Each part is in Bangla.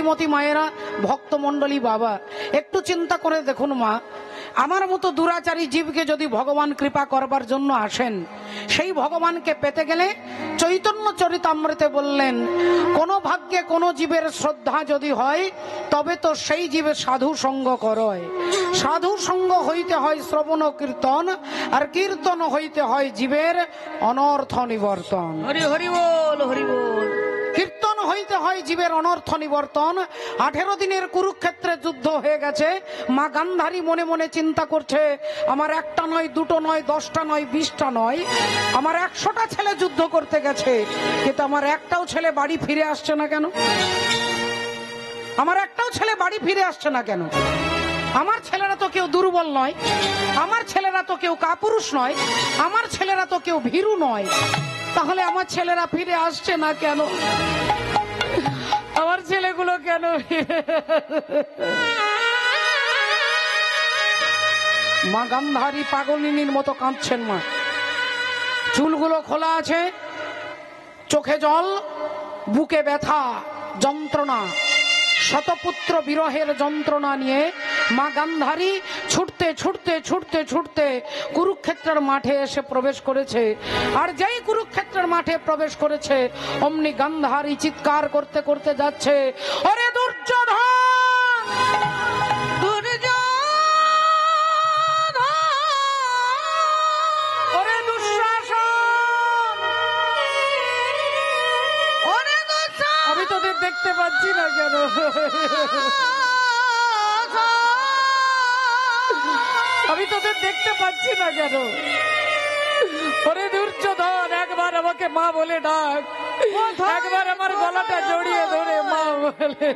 ভক্তিমতী মায়েরা, ভক্তমণ্ডলী বাবা, একটু চিন্তা করে দেখুন মা, আমার মতো দুরাচারী জীবকে যদি ভগবান কৃপা করবার জন্য আসেন, সেই ভগবানকে পেতে গেলে চৈতন্য চরিতামৃতে বললেন, কোন ভাগ্যে কোন জীবের শ্রদ্ধা যদি হয় তবে তো সেই জীবের সাধু সঙ্গ করয়। সাধু সঙ্গ হইতে হয় শ্রবণ কীর্তন, আর কীর্তন হইতে হয় জীবের অনর্থ নিবর্তন। হরি হরি বল, হরি বল। কীর্তন হইতে হয় জীবের অনর্থ নিবর্তন। 18 দিনের কুরুক্ষেত্রে যুদ্ধ হয়ে গেছে। মা গান্ধারী মনে মনে চিন্তা করছে, আমার একটা নয়, দুটো নয়, 10টা নয়, 20টা নয়, আমার 100টা ছেলে যুদ্ধ করতে গেছে, কিন্তু আমার একটাও ছেলে বাড়ি ফিরে আসছে না কেন? আমার একটাও ছেলে বাড়ি ফিরে আসছে না কেন? আমার ছেলেরা তো কেউ দুর্বল নয়, আমার ছেলেরা তো কেউ কাপুরুষ নয়, আমার ছেলেরা তো কেউ ভীরু নয়, তাহলে আমার ছেলেরা ফিরে আসছে না কেন? আমার ছেলেগুলো কেন? মা গান্ধারী পাগলিনীর মতো কাঁদছেন। মা চুলগুলো খোলা আছে, চোখে জল, বুকে ব্যথা, যন্ত্রণা, শতপুত্র বিরহের যন্ত্রণা নিয়ে মা গান্ধারী ছুটতে ছুটতে ছুটতে ছুটতে কুরুক্ষেত্রের মাঠে এসে প্রবেশ করেছে। আর যেই কুরুক্ষেত্রের মাঠে প্রবেশ করেছে, অমনি গান্ধারী চিৎকার করতে করতে যাচ্ছে, ওরে দুর্যোধন, ওরে দুঃশাসন, আমি তোদের দেখতে পাচ্ছি না কেন? আমি তোদের দেখতে পাচ্ছি না কেন? ওরে দুর্যোধন, একবার আমাকে মা বলে ডাক, একবার আমার গলাটা জড়িয়ে ধরে মা বলে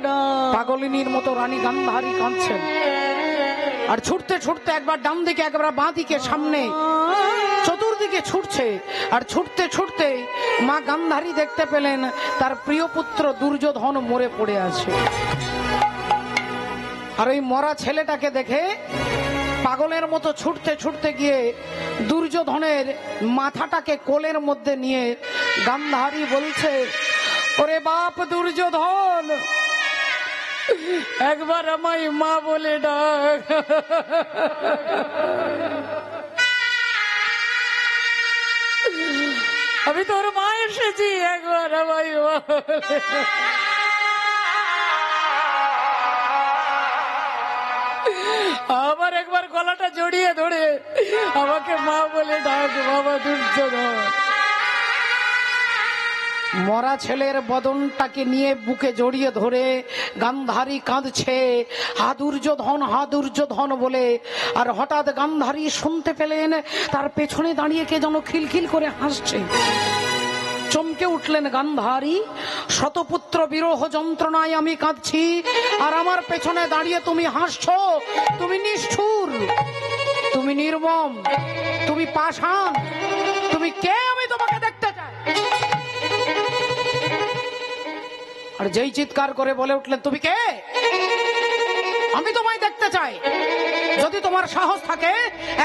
ডাক। পাগলিনীর মতো রানী গান্ধারী কাঁদছেন, আর ছুটতে ছুটতে একবার ডান দিকে, একবার বাঁ দিকে, সামনে, চতুর্দিকে ছুটছে। আর ছুটতে ছুটতে মা গান্ধারী দেখতে পেলেন তার প্রিয় পুত্র দুর্যোধন মরে পড়ে আছে। আর ওই মরা ছেলেটাকে দেখে পাগলের মতো ছুটতে ছুটতে গিয়ে দুর্যোধনের মাথাটাকে কোলের মধ্যে নিয়ে গান্ধারী বলছে, ওরে বাপ দুর্যোধন, একবার আমায় মা বলে ডাক। আমি তোর মা এসেছি, একবার আমায় মা বলে। আবার একবার গলাটা জড়িয়ে ধরে আমাকে মা বলে ডাক, বাবা দুর্যোধন। মরা ছেলের বদনটাকে নিয়ে বুকে জড়িয়ে ধরে গান্ধারী কাঁদছে, হা দুর্যোধন, হা দুর্যোধন বলে। আর হঠাৎ গান্ধারী শুনতে পেলেন তার পেছনে দাঁড়িয়ে কে যেন খিলখিল করে হাসছে। চমকে উঠলেন গান্ধারী, শতপুত্র বিরহ যন্ত্রণায় আমি কাঁদছি, আর আমার পেছনে দাঁড়িয়ে তুমি হাসছো। তুমি নিষ্ঠুর, তুমি নির্মম, তুমি পাষাণ, তুমি কে? আমি তোমাকে দেখতে চাই। আর যেই চিৎকার করে বলে উঠলেন, তুমি কে? আমি তোমায় দেখতে চাই। যদি তোমার সাহস থাকে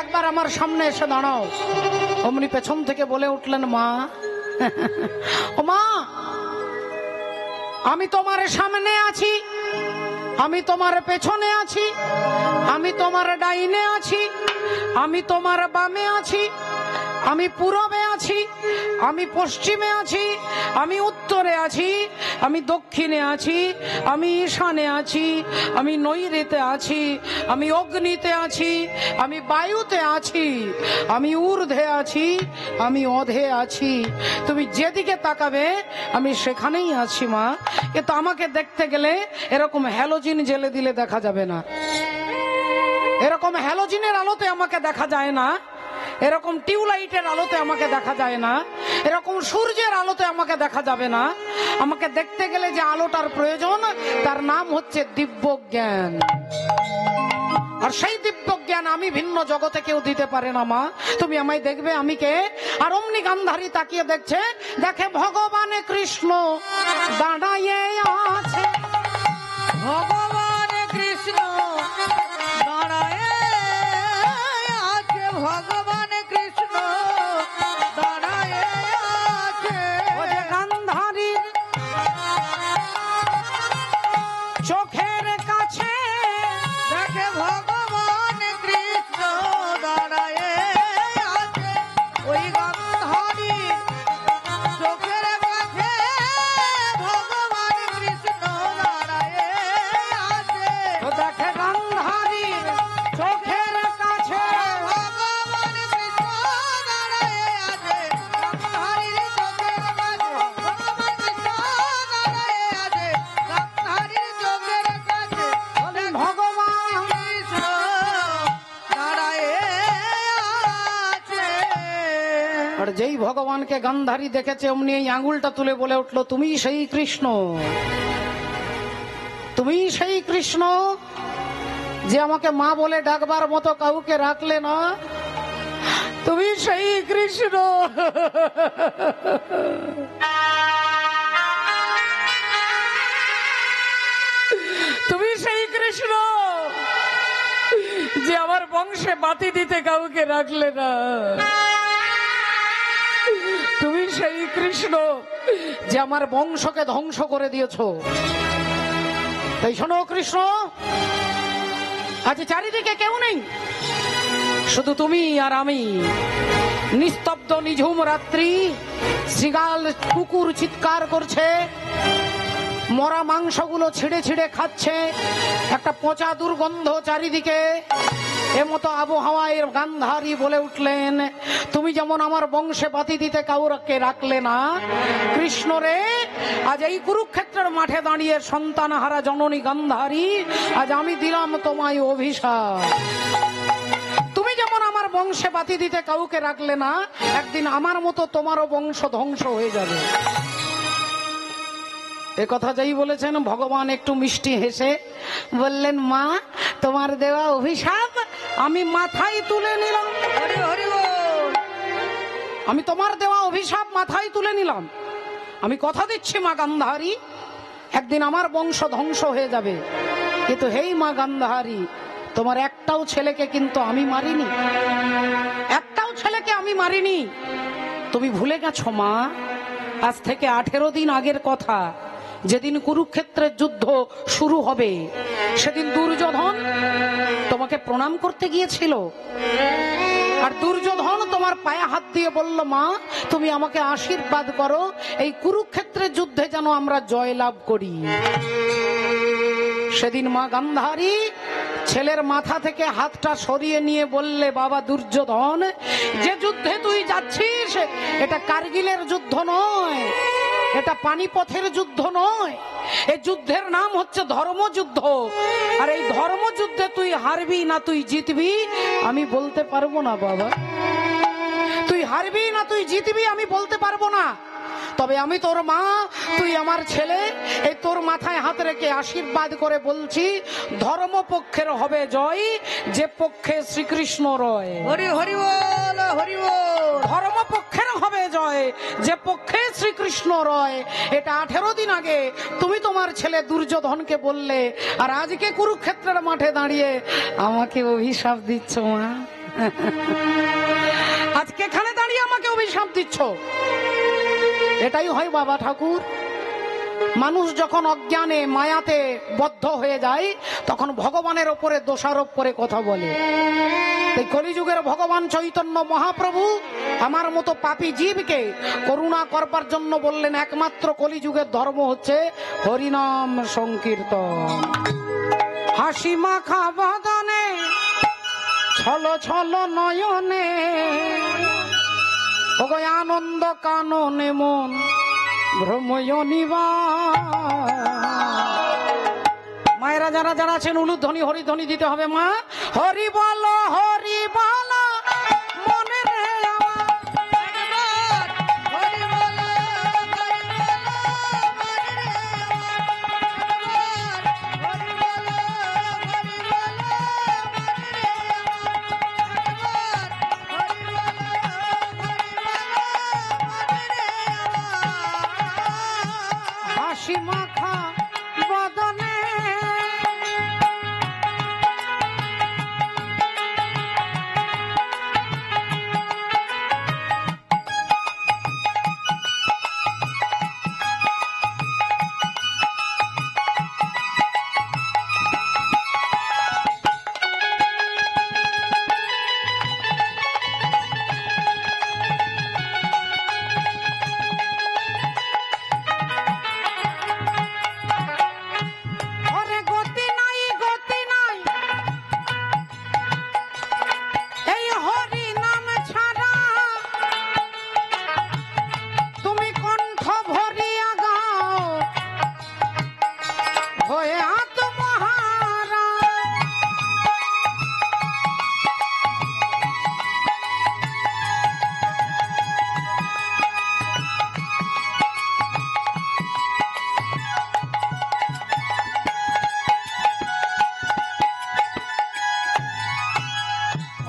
একবার আমার সামনে এসে দাঁড়াও। অমনি পেছন থেকে বলে উঠলেন, মা, ও মা, আমি তোমার সামনে আছি, আমি তোমার পেছনে আছি, আমি তোমার ডাইনে আছি, আমি তোমার বামে আছি, আমি পূরবে আছি, আমি পশ্চিমে আছি, আমি উত্তরে আছি, আমি দক্ষিণে আছি, আমি ঈশানে আছি, আমি নৈঋতে আছি, আমি অগ্নিতে আছি, আমি বায়ুতে আছি, আমি ঊর্ধ্বে আছি, আমি অধে আছি। তুমি যেদিকে তাকাবে আমি সেখানেই আছি মা। কিন্তু আমাকে দেখতে গেলে এরকম হ্যালোজিন জেলে দিলে দেখা যাবে না, এরকম হ্যালোজিনের আলোতে আমাকে দেখা যায় না, এরকম টিউবলাইটের আলোতে আমাকে দেখা যায় না, এরকম সূর্যের আলোতে আমাকে দেখা যাবে না। আমাকে দেখতে গেলে যে আলোটার প্রয়োজন তার নাম হচ্ছে দিব্য জ্ঞান। আর সেই দিব্য জ্ঞান আমি ভিন্ন জগতে কেউ দিতে পারে না মা। তুমি আমায় দেখবে আমি কে? আর অমনি গান্ধারী তাকিয়ে দেখছে, দেখে ভগবান কৃষ্ণ দাঁড়াইয়ে আছে, ভগবান কৃষ্ণ দাঁড়ায় আছে, ভগবান কৃষ্ণ দাঁড়ায় আছে। গান্ধারীর আর যেই ভগবানকে গান্ধারী দেখেছে অমনি এই আঙুলটা তুলে বলে উঠলো, তুমি সেই কৃষ্ণ, তুমি সেই কৃষ্ণ যে আমাকে মা বলে ডাকবার মতো কাউকে রাখলে না, তুমি সেই কৃষ্ণ। তুমি সেই কৃষ্ণ যে আমার বংশে বাতি দিতে কাউকে রাখলে না, তুমি সেই কৃষ্ণ যে আমার বংশকে ধ্বংস করে দিয়েছ। তাই শোনো কৃষ্ণ, আজ চারিদিকে কেউ নেই, শুধু তুমি আর আমি। নিস্তব্ধ নিঝুম রাত্রি, শৃগাল কুকুর চিৎকার করছে, মরা মাংসগুলো ছিঁড়ে ছিঁড়ে খাচ্ছে, একটা পচা দুর্গন্ধ চারিদিকে। এমতো আবহাওয়ায় গান্ধারী বলে উঠলেন, তুমি যেমন আমার বংশে বাতি দিতে কাউকে রাখলে না, কৃষ্ণ রে, আজ এই কুরুক্ষেত্রের মাঠে দাঁড়িয়ে সন্তানহারা জননী গান্ধারী, আজ আমি দিলাম তোমায় অভিশাপ। তুমি যেমন আমার বংশে বাতি দিতে কাউকে রাখলে না, একদিন আমার মতো তোমারও বংশ ধ্বংস হয়ে যাবে। এ কথা যেই বলেছেন, ভগবান একটু মিষ্টি হেসে বললেন, মা, তোমার দেওয়া অভিশাপ আমি মাথায় তুলে নিলাম। হরি হরি বল। আমি তোমার দেওয়া অভিশাপ মাথায় তুলে নিলাম। আমি কথা দিচ্ছি মা গান্ধারী, একদিন আমার বংশ ধ্বংস হয়ে যাবে। কিন্তু হেই মা গান্ধারী, তোমার একটাও ছেলেকে কিন্তু আমি মারিনি, একটাও ছেলেকে আমি মারিনি। তুমি ভুলে গেছো মা, আজ থেকে 18 দিন আগের কথা, যেদিন কুরুক্ষেত্রের যুদ্ধ শুরু হবে, সেদিন দুর্যোধন তোমাকে প্রণাম করতে গিয়েছিল। আর দুর্যোধন তোমার পায়ে হাত দিয়ে বলল, মা, তুমি আমাকে আশীর্বাদ করো, এই কুরুক্ষেত্রের যুদ্ধে যেন আমরা জয়লাভ করি। সেদিন মা গান্ধারী ছেলের মাথা থেকে হাতটা সরিয়ে নিয়ে বললে, বাবা দুর্যোধন, যে যুদ্ধে তুই যাচ্ছিস এটা কার্গিলের যুদ্ধ নয়, এটা পানিপথের যুদ্ধ নয়, এই যুদ্ধের নাম হচ্ছে ধর্মযুদ্ধ। আর এই ধর্মযুদ্ধে তুই হারবি না তুই জিতবি আমি বলতে পারবো না বাবা, তুই হারবি না তুই জিতবি আমি বলতে পারবো না। তবে আমি তোর মা, তুই আমার ছেলে, এই তোর মাথায় হাত রেখে আশীর্বাদ করে বলছি, ধর্মপক্ষের হবে জয়, যে পক্ষে শ্রীকৃষ্ণ রয়। হরি হরি বল, হরি বল। ধর্মপক্ষের হবে জয়, যে পক্ষে শ্রীকৃষ্ণ রয়। এটা 18 দিন আগে তুমি তোমার ছেলে দুর্যোধনকে বললে, আর আজকে কুরুক্ষেত্রের মাঠে দাঁড়িয়ে আমাকে অভিশাপ দিচ্ছ মা। আজকে এখানে দাঁড়িয়ে আমাকে অভিশাপ দিচ্ছ। এটাই হয় বাবা ঠাকুর, মানুষ যখন অজ্ঞানে মায়াতে বদ্ধ হয়ে যায়, তখন ভগবানের ওপরে দোষারোপ করে কথা বলে। এই কলিযুগের ভগবান চৈতন্য মহাপ্রভু আমার মতো পাপী জীবকে করুণা করবার জন্য বললেন, একমাত্র কলিযুগের ধর্ম হচ্ছে হরিনাম সংকীর্তন। হাসি মাখা বদনে, ছল ছল নয়নে, ওগো আনন্দ কাননে মন ভ্রময় নিবাস। মায়েরা যারা যারা আছেন উলুধ্বনি হরিধ্বনি দিতে হবে মা। হরি বলো, হরি বলো মনে রে আমার, হরি বল, হরি বল মনে রে আমার, হরি বল, হরি বল মনে রে আমার, হরি বল, হরি বল মনে রে আমার। হাসি মাখা বদনে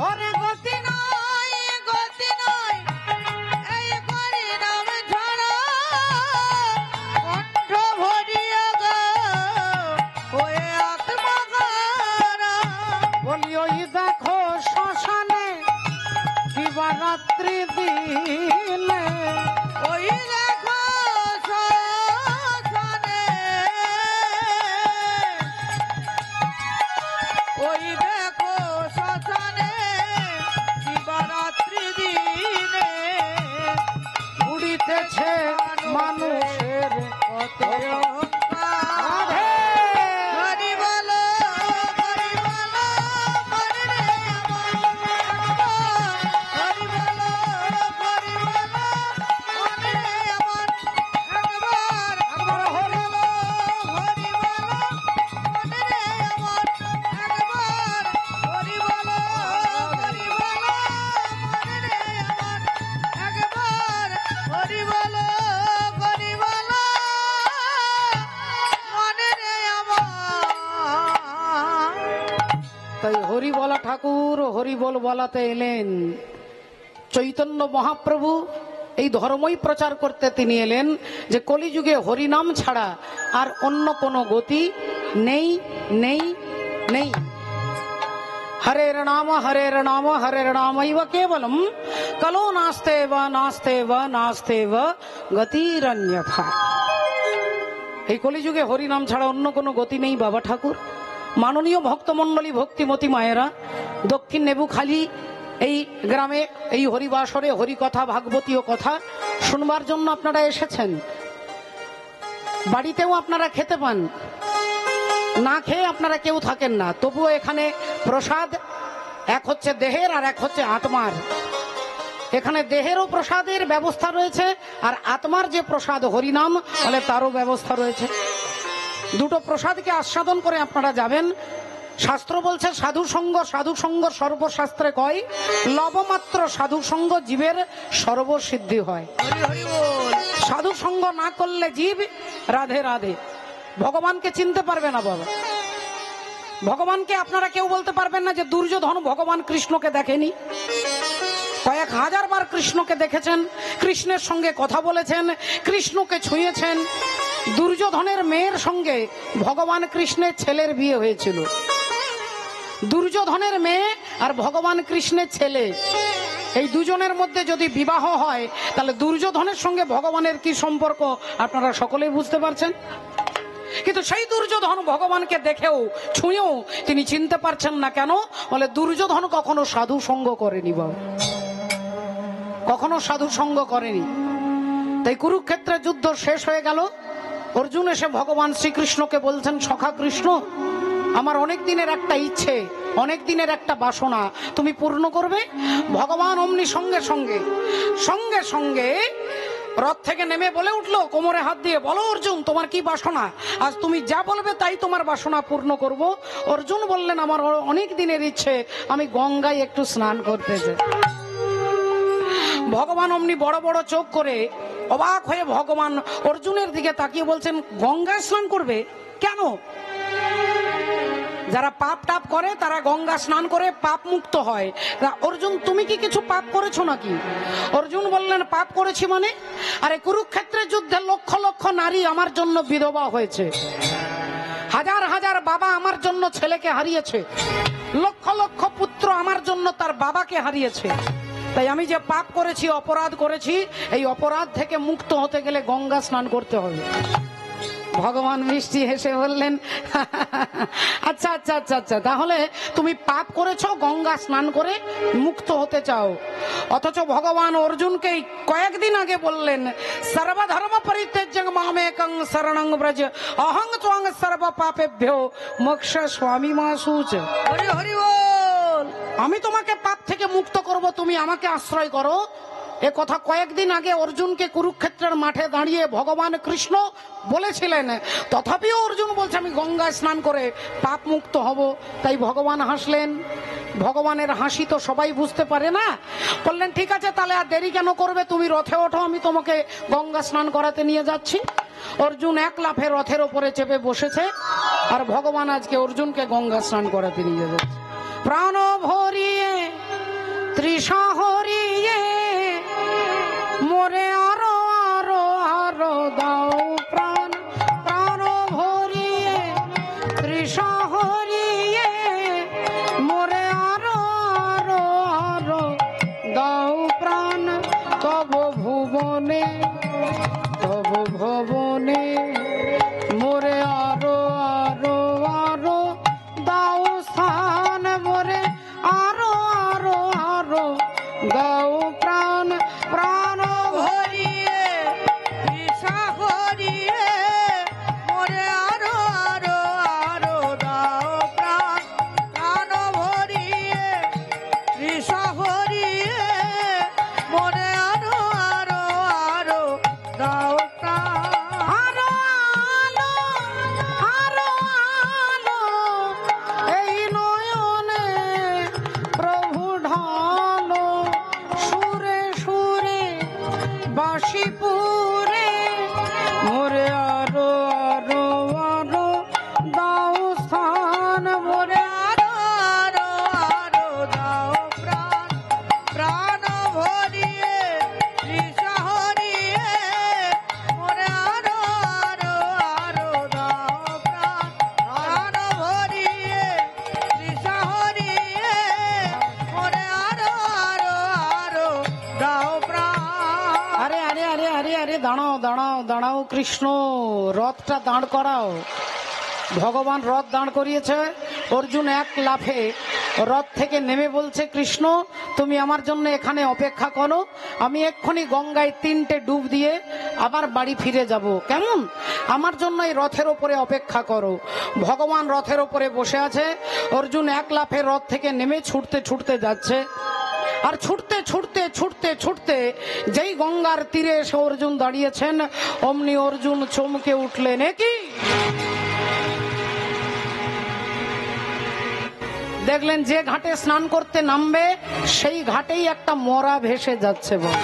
ওরে গতি নাই এই করি নাম ছাড়া কণ্ঠ ভরিয়া গো ওই আত্মগারা বলি ওই দেখো শ্মশানে দিবারাত্রি দিনে ওই দেখো শ্মশানে ওই দেখো শ্মশানে দিবারাত্রি দিনে উড়িতেছে মানুষের কত রাধে। হরি বলো হরি বলো হরি রে আমার হরি বলো হরি বলো হরি রে আমার একবার হরি বলো হরি বলো হরি রে আমার একবার হরি বলো হরি বলো হরি রে আমার একবার হরি বলো হরি বলো মনে রে আমার তাই হরি বলা ঠাকুর হরি বল বলাতে এলেন। চৈতন্য মহাপ্রভু এই ধর্মই প্রচার করতে তিনি এলেন যে কলিযুগে হরিনাম ছাড়া আর অন্য কোনো গতি নেই নেই নেই। হরের নাম হরের নামৈব কেবলম কলো নাস্তেব গতিরন্যথা। এই কলিযুগে হরিনাম ছাড়া অন্য কোনো গতি নেই বাবা ঠাকুর। মাননীয় ভক্তমণ্ডলী ভক্তিমতী মায়েরা, দক্ষিণ নেবুখালী এই গ্রামে এই হরিবাসরে হরিকথা ভাগবতীয় কথা শুনবার জন্য আপনারা এসেছেন। বাড়িতেও আপনারা খেতে পান, না খেয়ে আপনারা কেউ থাকেন না, তবুও এখানে প্রসাদ এক হচ্ছে দেহের আর এক হচ্ছে আত্মার। এখানে দেহেরও প্রসাদের ব্যবস্থা রয়েছে আর আত্মার যে প্রসাদ হরিনাম বলে তারও ব্যবস্থা রয়েছে। দুটো প্রসাদকে আস্বাদন করে আপনারা যাবেন। শাস্ত্র বলছে সাধু সঙ্গ সর্বশাস্ত্রে কয় লবমাত্র সাধু সঙ্গ জীবের সর্বসিদ্ধি হয়। হরি হরি বল সাধু সঙ্গ না করলে জীব রাধে রাধে ভগবানকে চিনতে পারবে না বাবা। ভগবানকে আপনারা কেউ বলতে পারবেন না যে দুর্যোধন ভগবান কৃষ্ণকে দেখেনি। কয়েক হাজার বার কৃষ্ণকে দেখেছেন, কৃষ্ণের সঙ্গে কথা বলেছেন, কৃষ্ণকে ছুঁয়েছেন। দুর্যোধনের মেয়ের সঙ্গে ভগবান কৃষ্ণের ছেলের বিয়ে হয়েছিল। দুর্যোধনের মেয়ে আর ভগবান কৃষ্ণের ছেলে, এই দুজনের মধ্যে যদি বিবাহ হয় তাহলে দুর্যোধনের সঙ্গে ভগবানের কি সম্পর্ক আপনারা সকলেই বুঝতে পারছেন। কিন্তু সেই দুর্যোধন ভগবানকে দেখেও ছুঁয়েও তিনি চিনতে পারছেন না। কেন? বলে দুর্যোধন কখনো সাধু সঙ্গ করেনি বাবা, কখনো সাধু সঙ্গ করেনি। তাই কুরুক্ষেত্রের যুদ্ধ শেষ হয়ে গেল। অর্জুন এসে ভগবান শ্রীকৃষ্ণকে বলছেন, সখা কৃষ্ণ, আমার অনেক দিনের একটা ইচ্ছে, অনেক দিনের একটা বাসনা তুমি পূর্ণ করবে। ভগবান অমনি সঙ্গে সঙ্গে সঙ্গে সঙ্গে রথ থেকে নেমে বলে উঠলো, কোমরে হাত দিয়ে, বলো অর্জুন তোমার কি বাসনা? আজ তুমি যা বলবে তাই তোমার বাসনা পূর্ণ করব। অর্জুন বললেন, আমার অনেক দিনের ইচ্ছে, আমি গঙ্গায় একটু স্নান করতে চাই। ভগবান অমনি বড় বড় চোখ করে অবাক হয়ে ভগবান অর্জুনের দিকে তাকিয়ে বলছেন, গঙ্গায় স্নান করবে কেন? যারা পাপ টাপ করে তারা গঙ্গা স্নান করে পাপ মুক্ত হয়। অর্জুন তুমি কি কিছু পাপ করেছো নাকি? অর্জুন বললেন, পাপ করেছি মানে? আরে কুরুক্ষেত্রের যুদ্ধে লক্ষ লক্ষ নারী আমার জন্য বিধবা হয়েছে, হাজার হাজার বাবা আমার জন্য ছেলেকে হারিয়েছে, লক্ষ লক্ষ পুত্র আমার জন্য তার বাবাকে হারিয়েছে। তাই আমি যে পাপ করেছি, অপরাধ করেছি, এই অপরাধ থেকে মুক্ত হতে গেলে গঙ্গা স্নান করতে হবে। ভগবান মিষ্টি হেসে বললেন, আচ্ছা আচ্ছা আচ্ছা আচ্ছা, তাহলে তুমি পাপ করেছো, গঙ্গা স্নান করে মুক্ত হতে চাও। অথচ ভগবান অর্জুনকে কয়েকদিন আগে বললেন, সর্বধর্ম পরিত্যাজ্যং মামেকং শরণং ব্রজ অহং ত্বং সর্ব পাপেভ্যো মোক্ষ স্বামী মাসুচ। হরি হরি বল। আমি তোমাকে পাপ থেকে মুক্ত করব, তুমি আমাকে আশ্রয় করো। এ কথা কয়েকদিন আগে অর্জুনকে কুরুক্ষেত্রের মাঠে দাঁড়িয়ে ভগবান কৃষ্ণ বলেছিলেন। তথাপিও অর্জুন বলছে আমি গঙ্গায় স্নান করে পাপ মুক্ত হব। তাই ভগবান হাসলেন। ভগবানের হাসি তো সবাই বুঝতে পারে না। বললেন, ঠিক আছে, তাহলে আর দেরি কেন করবে, তুমি রথে ওঠো, আমি তোমাকে গঙ্গা স্নান করাতে নিয়ে যাচ্ছি। অর্জুন এক লাফে রথের ওপরে চেপে বসেছে আর ভগবান আজকে অর্জুনকে গঙ্গা স্নান করাতে নিয়ে যাচ্ছে। প্রাণ ভরিয়ে তৃষা হরিয়ে মোরে আরো আরো আরো দাও প্রাণ প্রাণ ভরিয়ে তৃষা হরিয়ে মোরে আরো আরো আরো দাও প্রাণ তব ভুবনে তব ভবনে মোরে আরো আরো আরো দাও স্থান মোরে আরো আরো আরো দাও প্রাণ প্রাণ হরিয়ে তৃষা হরিয়ে মোরে আরো আরো আরো দাও প্রাণ প্রাণ ভরিয়ে তৃষা হরিয়ে মোরে আরো আরো আরো দাও প্রাণ আরো আলো আরো আলো এই নয়নে প্রভু ঢালো সুরে সুরে বাসিপুরে মোরে আরো আরো আরো দাও স্থান মোরে আরো আরো আরো দাও প্রাণ প্রাণ ভরিয়ে তৃষা হরিয়ে মোরে আরো আরো আরো দাও প্রাণ প্রাণ ভরিয়ে তৃষা হরিয়ে মোরে আরো আরো আরো দাও প্রাণ আরে আরে আরে আরে আরে দাঁড়াও দাঁড়াও দাঁড়াও কৃষ্ণ রথটা দাঁড় করাও ভগবান রথ দাঁড় করিয়েছে অর্জুন এক লাফে রথ থেকে নেমে বলছে কৃষ্ণ তুমি আমার জন্য এখানে অপেক্ষা করো আমি এক্ষুনি গঙ্গায় 3টে ডুব দিয়ে আবার বাড়ি ফিরে যাব কেমন আমার জন্য এই রথের ওপরে অপেক্ষা করো ভগবান রথের ওপরে বসে আছে অর্জুন এক লাফে রথ থেকে নেমে ছুটতে ছুটতে যাচ্ছে আর ছুটতে ছুটতে ছুটতে ছুটতে যেই গঙ্গার তীরে এসে অর্জুন দাঁড়িয়েছেন অমনি অর্জুন চমকে উঠলেন কি দেখলেন যে ঘাটে স্নান করতে নামবে সেই ঘাটেই একটা মরা ভেসে যাচ্ছে বল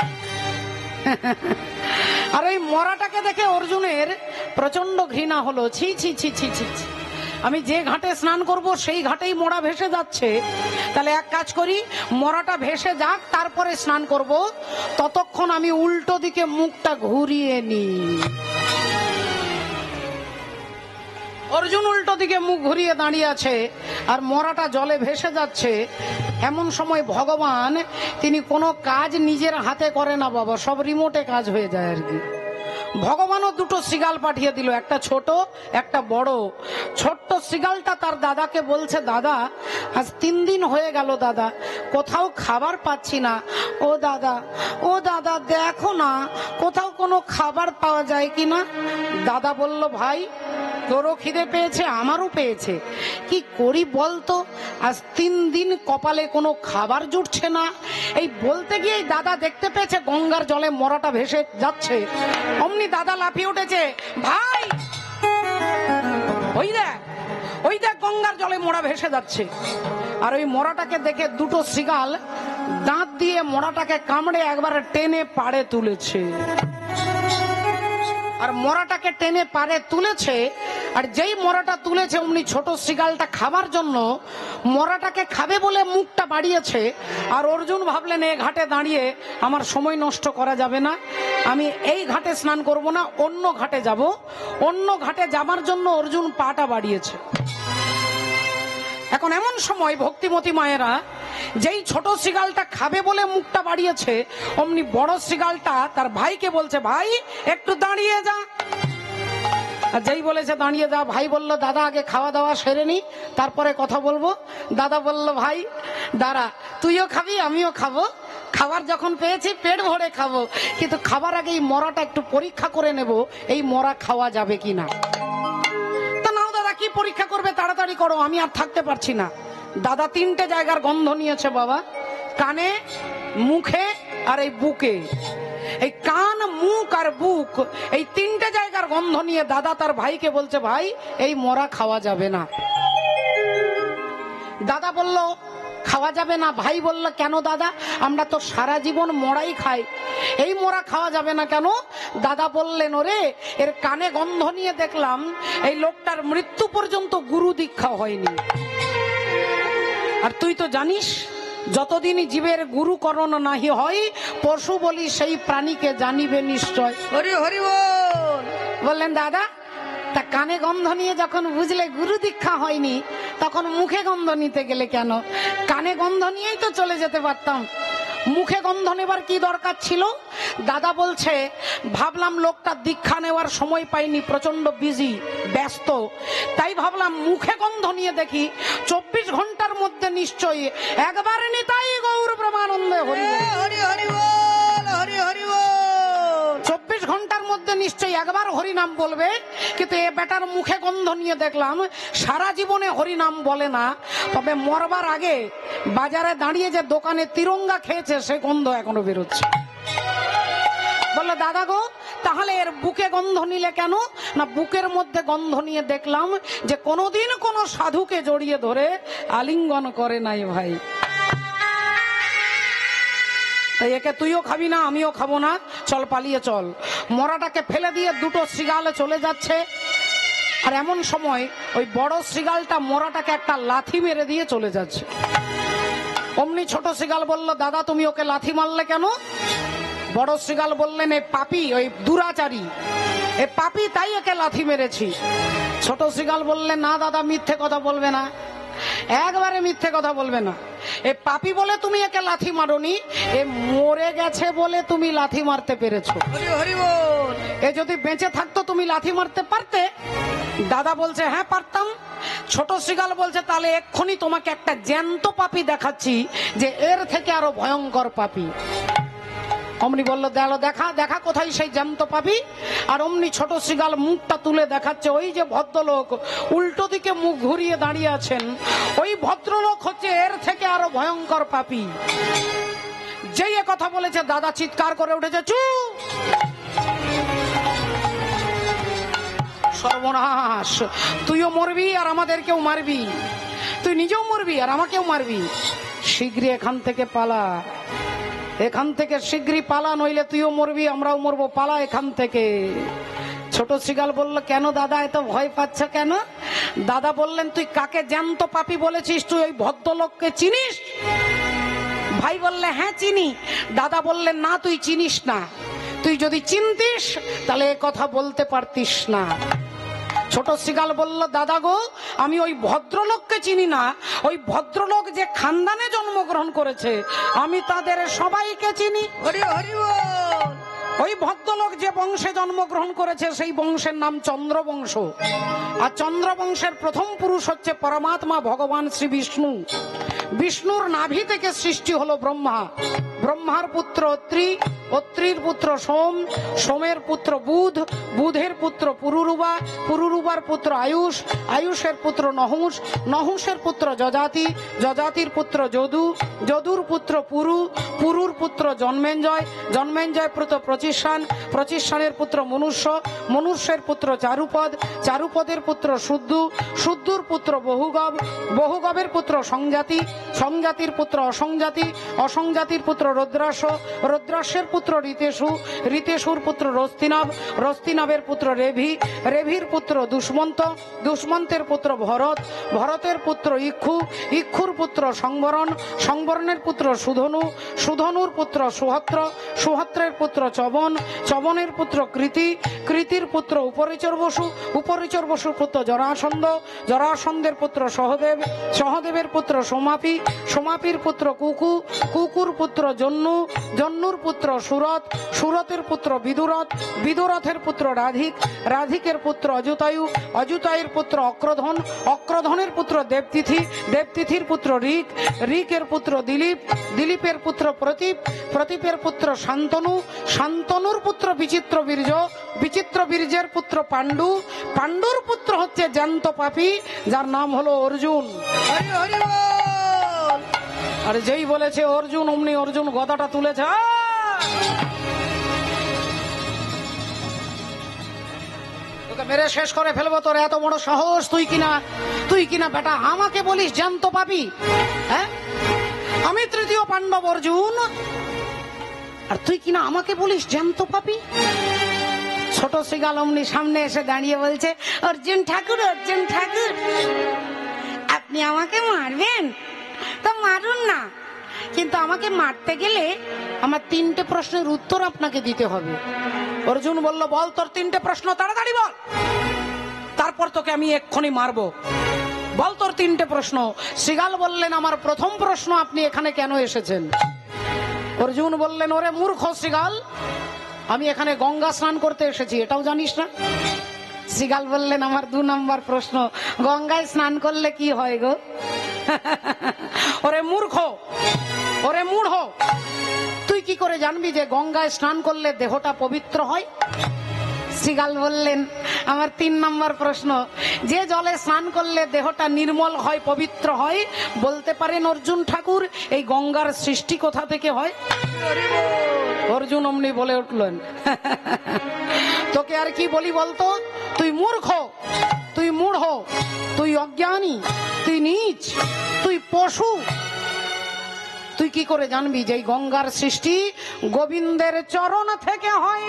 আর এই মরাটাকে দেখে অর্জুনের প্রচন্ড ঘৃণা হলো ছি ছি ছি ছি ছি ছি। আমি যে ঘাটে স্নান করব সেই ঘাটেই মরা ভেসে যাচ্ছে তাহলে এক কাজ করি মরাটা ভেসে যাক তারপরে স্নান করব ততক্ষণ আমি উল্টো দিকে মুখটা ঘুরিয়ে নি অর্জুন উল্টো দিকে মুখ ঘুরিয়ে দাঁড়িয়ে আছে আর মরাটা জলে ভেসে যাচ্ছে এমন সময় ভগবান তিনি কোনো কাজ নিজের হাতে করে না বাবা সব রিমোটে কাজ হয়ে যায় আর কি ভগবানও দুটো সিগাল পাঠিয়ে দিল একটা ছোট একটা বড় ছোট্ট সিগালটা তার দাদাকে বলছে দাদা আজ 3 দিন হয়ে গেল দাদা কোথাও খাবার পাচ্ছি না ও দাদা দেখো না কোথাও কোনো খাবার পাওয়া যায় কিনা দাদা বলল ভাই তোরও খিদে পেয়েছে আমারও পেয়েছে কি করি বলতো আজ 3 দিন কপালে কোনো খাবার জুটছে না এই বলতে গিয়ে দাদা দেখতে পেয়েছে গঙ্গার জলে মরাটা ভেসে যাচ্ছে অমনি দাদা লাফিয়ে উঠেছে ভাই ওই দেখ গঙ্গার জলে মরা ভেসে যাচ্ছে আর ওই মরাটাকে দেখে দুটো সিগাল দাঁত দিয়ে মরাটাকে কামড়ে একবারে টেনে পাড়ে তুলেছে আর মরাটাকে টেনে পাড়ে তুলেছে আর যেই মরাটা তুলেছে অমনি ছোট সিগালটা খাবার জন্য মরাটাকে খাবে বলে মুখটা বাড়িয়েছে আর অর্জুন ভাবলেন এই ঘাটে দাঁড়িয়ে আমার সময় নষ্ট করা যাবে না আমি এই ঘাটে স্নান করব না অন্য ঘাটে যাব অন্য ঘাটে যাবার জন্য অর্জুন পাটা বাড়িয়েছে এখন এমন সময় ভক্তিমতী মায়েরা যেই ছোট সিগালটা খাবে বলে মুখটা বাড়িয়েছে অমনি বড় সিগালটা তার ভাইকে বলছে ভাই একটু দাঁড়িয়ে যা আর যেই বলেছে দাঁড়িয়ে যা ভাই বলল দাদা আগে খাওয়া দাওয়া সেরে নি তারপরে কথা বলবো দাদা বলল ভাই দাঁড়া তুইও খাবি আমিও খাবো খাবার যখন পেয়েছি পেট ভরে খাবো কিন্তু খাবার আগে এই মরাটা একটু পরীক্ষা করে নেব এই মরা খাওয়া যাবে কিনা তা নাও দাদা কি পরীক্ষা করবে তাড়াতাড়ি করো আমি আর থাকতে পারছি না দাদা 3টে জায়গার গন্ধ নিয়েছে বাবা কানে মুখে আর এই বুকে এই কান মুখ আর বুক এই 3টে জায়গার গন্ধ নিয়ে দাদা তার ভাইকে বলছে ভাই এই মরা খাওয়া যাবে না দাদা বলল খাওয়া যাবে না ভাই বলল কেন দাদা আমরা তো সারা জীবন মরাই খাই এই মরা খাওয়া যাবে না কেন দাদা বললেন ওরে এর কানে গন্ধ নিয়ে দেখলাম এই লোকটার মৃত্যু পর্যন্ত গুরু দীক্ষা হয়নি আর তুই তো জানিস যতদিন জীবের গুরুকরণ নাহি হয়, পশু বলি সেই প্রাণীকে জানিবে নিশ্চয়। হরি হরি বল। বললেন দাদা, তা কানে গন্ধ নিয়ে যখন বুঝলে গুরু দীক্ষা হয়নি, তখন মুখে গন্ধ নিতে গেলে কেন? কানে গন্ধ নিয়েই তো চলে যেতে পারতাম, মুখে গন্ধ নেবার কি দরকার ছিল? দাদা বলছে, ভাবলাম লোকটা দীক্ষা নেওয়ার সময় পাইনি, প্রচন্ড বিজি, ব্যস্ত, তাই ভাবলাম মুখে গন্ধ নিয়ে দেখি 24 ঘন্টার মধ্যে নিশ্চয়ই একবার নিতাই গৌর প্রেমানন্দে হরি বল। হরি হরি বল, হরি হরি বল। 24 ঘন্টার মধ্যে নিশ্চয়ই একবার হরিনাম বলবে, কিন্তু এ বেটার মুখে গন্ধ নিয়ে দেখলাম সারা জীবনে হরিনাম বলে না, তবে মরবার আগে বাজারে দাঁড়িয়ে যে দোকানে তিরঙ্গা খেয়েছে সে গন্ধ এখনো বেরোচ্ছে। বললে দাদা গো, তাহলে এর বুকে গন্ধ নিলে কেন? না, বুকের মধ্যে গন্ধ নিয়ে দেখলাম যে কোনোদিন কোনো সাধুকে জড়িয়ে ধরে আলিঙ্গন করে নাই ভাই। তাই একে তুইও খাবি না, আমিও খাবো না, চল পালিয়ে চল। মরাটাকে ফেলে দিয়ে দুটো শৃগালে চলে যাচ্ছে, আর এমন সময় ওই বড় শৃগালটা মরাটাকে একটা লাথি মেরে দিয়ে চলে যাচ্ছে। অমনি ছোট শৃগাল বলল, দাদা তুমি ওকে লাথি মারলে কেন? বড় শৃগাল বললেন, এ পাপী, ওই দুরাচারী, এ পাপী, তাই একে লাথি মেরেছি। ছোট শৃগাল বললেন, না দাদা মিথ্যে কথা বলবে না, একবারে মিথ্যে কথা বলবে না। এ পাপী বলে তুমি একে লাথি মারোনি, এ মরে গেছে বলে তুমি লাথি মারতে পেরেছো। হরি হরি বল। এ যদি বেঁচে থাকতো তুমি লাথি মারতে পারতে? দাদা বলছে, হ্যাঁ পারতাম। ছোট শৃগাল বলছে, তাহলে এক্ষুনি তোমাকে একটা জ্যান্ত পাপী দেখাচ্ছি, যে এর থেকে আরো ভয়ঙ্কর পাপী। অমনি বললো, দেখা দেখা কোথায় সেই জ্যান্ত পাপী? আর অমনি ছোট শৃগাল মুখটা তুলে দেখাচ্ছে, ওই যে ভদ্রলোক উল্টো দিকে মুখ ঘুরিয়ে দাঁড়িয়ে আছেন, ওই ভদ্রলোক হচ্ছে এর থেকে আরো ভয়ঙ্কর পাপী। যেই এ কথা বলেছে, দাদা চিৎকার করে উঠেছে, চুপ! সর্বনাশ, তুইও মরবি আর আমাদেরকেও মারবি, তুই নিজেও মরবি আর আমাকেও মারবি। শীঘ্রই এখান থেকে পালা, এখান থেকে শীঘ্রই পালা, নইলে তুইও মরবি আমরাও মরবো, পালা এখান থেকে। ছোট শৃগাল বলল, কেন দাদা এত ভয় পাচ্ছ কেন? দাদা বললেন, তুই কাকে জ্যান্ত পাপী বলেছিস? তুই ওই ভদ্রলোককে চিনিস? ভাই বললে, হ্যাঁ চিনি। দাদা বললেন, না তুই চিনিস না, তুই যদি চিনতিস তাহলে এ কথা বলতে পারতিস না। ছোট শৃগাল বলল, দাদা গো, আমি ওই ভদ্রলোককে চিনি না, ওই ভদ্রলোক যে খানদানে জন্মগ্রহণ করেছে আমি তাদের সবাইকে চিনি। হরি হরি বল। ওই ভদ্রলোক যে বংশে জন্মগ্রহণ করেছে সেই বংশের নাম চন্দ্রবংশ, আর চন্দ্রবংশের প্রথম পুরুষ হচ্ছে পরমাত্মা ভগবান শ্রী বিষ্ণু। বিষ্ণুর নাভি থেকে সৃষ্টি হলো ব্রহ্মা, ব্রহ্মার পুত্র অত্রি, অত্রির পুত্র সোম, সোমের পুত্র বুধ, বুধের পুত্র পুরুরুবা, পুরুরুবার পুত্র আয়ুষ, আয়ুষের পুত্র নহুষ, নহুষের পুত্র যজাতি, যজাতির পুত্র যদু, যদুর পুত্র পুরু, পুরুর পুত্র জন্মেঞ্জয়, জন্মেঞ্জয় পুত্র প্রচিষ্ঠান, প্রচিষ্ঠানের পুত্র মনুষ্য, মনুষ্যের পুত্র চারুপদ, চারুপদের পুত্র শুদ্ধু, শুদ্ধুর পুত্র বহুগব, বহুগবের পুত্র সংজাতি, সংজাতির পুত্র অসংজাতি, অসংজাতির পুত্র রুদ্রাস, রুদ্রাসের পুত্র ঋতেশু, ঋতেশুর পুত্র রস্তিনাভ, রস্তিনাভের পুত্র রেভি, রেভির পুত্র দুষ্মন্ত, দুষ্মন্তের পুত্র ভরত, ভরতের পুত্র ইক্ষু, ইক্ষুর পুত্র সংবরণ, সংবরণের পুত্র সুধনু, সুধনুর পুত্র সুহত্র, সুহত্রের পুত্র চবন, চবনের পুত্র কৃতি, কৃতির পুত্র উপরিচর বসু, উপরিচর বসুর পুত্র জরাসন্ধ, জরাসন্ধের পুত্র সহদেব, সহদেবের পুত্র সোমাপি, সোমাপির পুত্র কুকু, কুকুর পুত্র জন্নু, জন্নুর পুত্র সুরত, সুরতের পুত্র বিদুরথ, বিদুরথের পুত্র রাধিক, রাধিকের পুত্র অযুতায়ু, অযুতায়ুর পুত্র অক্রধন, অক্রধনের পুত্র দেবতিথি, দেবতিথির পুত্র ঋক, ঋকের পুত্র দিলীপ, দিলীপের পুত্র প্রতীপ, প্রতীপের পুত্র শান্তনু, শান্তনুর পুত্র বিচিত্র বীর্য, বিচিত্র বীর্যের পুত্র পাণ্ডু, পাণ্ডুর পুত্র হচ্ছে জ্যান্ত পাপী যার নাম হলো অর্জুন। হরি হরি বল। আর যেই বলেছে অর্জুন, অমনি অর্জুন গদাটা তুলেছে, তোকে মেরে শেষ করে ফেলবো, তোর এত বড় সাহস, তুই কিনা বেটা আমাকে বলিস জ্যান্ত পাপী? হ্যাঁ, আমি তৃতীয় পাণ্ডব অর্জুন, আর তুই কিনা আমাকে বলিস জ্যান্ত পাপী? ছোট শৃগাল অমনি সামনে এসে দাঁড়িয়ে বলছে, অর্জুন ঠাকুর, অর্জুন ঠাকুর, আপনি আমাকে মারবেন তো মারুন না, কিন্তু আমাকে মারতে গেলে আমার 3টে প্রশ্নের উত্তর আপনাকে দিতে হবে। অর্জুন বলল, বল তোর 3টে প্রশ্ন, তাড়াতাড়ি বল, তারপর তোকে আমি এক্ষুনি মারবো। বল তোর 3টে প্রশ্ন। শৃগাল বললেন, আমার প্রথম প্রশ্ন, আপনি এখানে কেন এসেছেন? অর্জুন বললেন, ওরে মূর্খ শৃগাল, আমি এখানে গঙ্গা স্নান করতে এসেছি, এটাও জানিস না? শৃগাল বললেন, আমার 2 নম্বর প্রশ্ন, গঙ্গায় স্নান করলে কি হয় গো? ওরে মূর্খ, ওরে মূঢ়, তুই কি করে জানবি যে গঙ্গায় স্নান করলে দেহটা পবিত্র হয়? শৃগাল বললেন, আমার 3 নম্বর প্রশ্ন, যে জলে স্নান করলে দেহটা নির্মল হয়, পবিত্র হয়, বলতে পারেন অর্জুন ঠাকুর এই গঙ্গার সৃষ্টি কোথা থেকে হয়? অর্জুন অমনি বলে উঠলেন, তোকে আর কি বলি বলতো, তুই মূর্খ, তুই মূঢ়, তুই অজ্ঞানী, তুই নীচ, তুই পশু। তুই কি করে জানবি যে এই গঙ্গার সৃষ্টি গোবিন্দের চরণ থেকে হয়?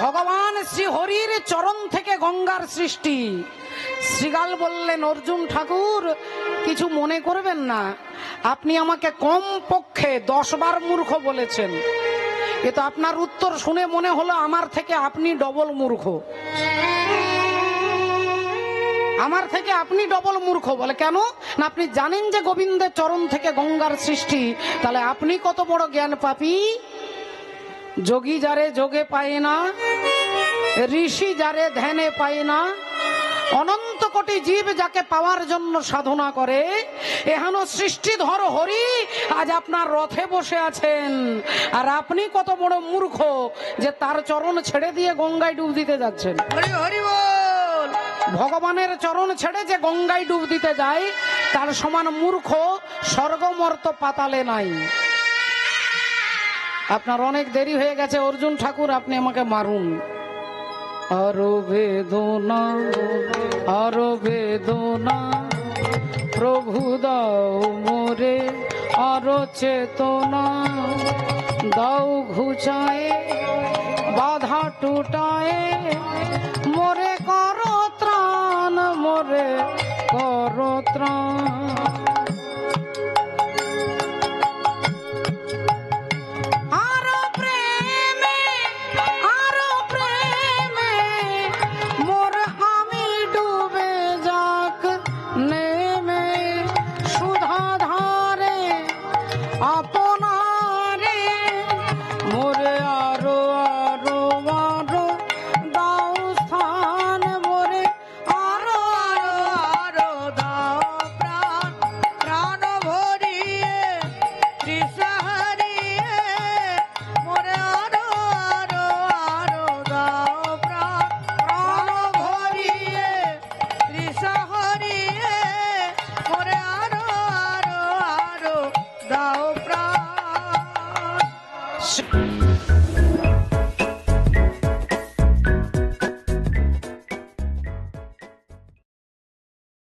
ভগবান শ্রী হরির চরণ থেকে গঙ্গার সৃষ্টি। শৃগাল বললেন, অর্জুন ঠাকুর কিছু মনে করবেন না, আপনি আমাকে কম পক্ষে 10 বার মূর্খ বলেছেন, কিন্তু আপনার উত্তর শুনে মনে হলো আমার থেকে আপনি ডবল মূর্খ। আমার থেকে আপনি ডবল মূর্খ। বলে কেন? না আপনি জানেন যে গোবিন্দের চরণ থেকে গঙ্গার সৃষ্টি, তাহলে আপনি কত বড় জ্ঞান পাপী। যোগী যারে যোগে পায় না, ঋষি যারে ধ্যানে পায় না, অনন্ত কোটি জীব যাকে পাওয়ার জন্য সাধনা করে, এহেন সৃষ্টিধর হরি আজ আপনার রথে বসে আছেন, আর আপনি কত বড় মূর্খ যে তার চরণ ছেড়ে দিয়ে গঙ্গায় ডুব দিতে যাচ্ছেন। হরি হরি বল। ভগবানের চরণ ছেড়ে যে গঙ্গায় ডুব দিতে যায়, তার সমান মূর্খ স্বর্গমর্ত পাতালে নাই। আপনার অনেক দেরি হয়ে গেছে অর্জুন ঠাকুর, আপনি আমাকে মারুন। আরো বেদনা, আরো বেদনা প্রভু দাও মোরে, আরো চেতনা দাও ঘুচায়ে, বাধা টুটায়ে, মোরে করো ত্রাণ, মোরে করো ত্রাণ। আপনারে মোরে আরো আরো আরো দাও স্থান, মোরে আরো আরো আরো দাও প্রাণ, প্রাণ ভরিয়ে তৃষা হারিয়ে, মোরে আরো আরো আরো দাও প্রাণ, প্রাণ ভরিয়ে তৃষা হারিয়ে, মোরে আরো আরো আরো দাও প্রাণ।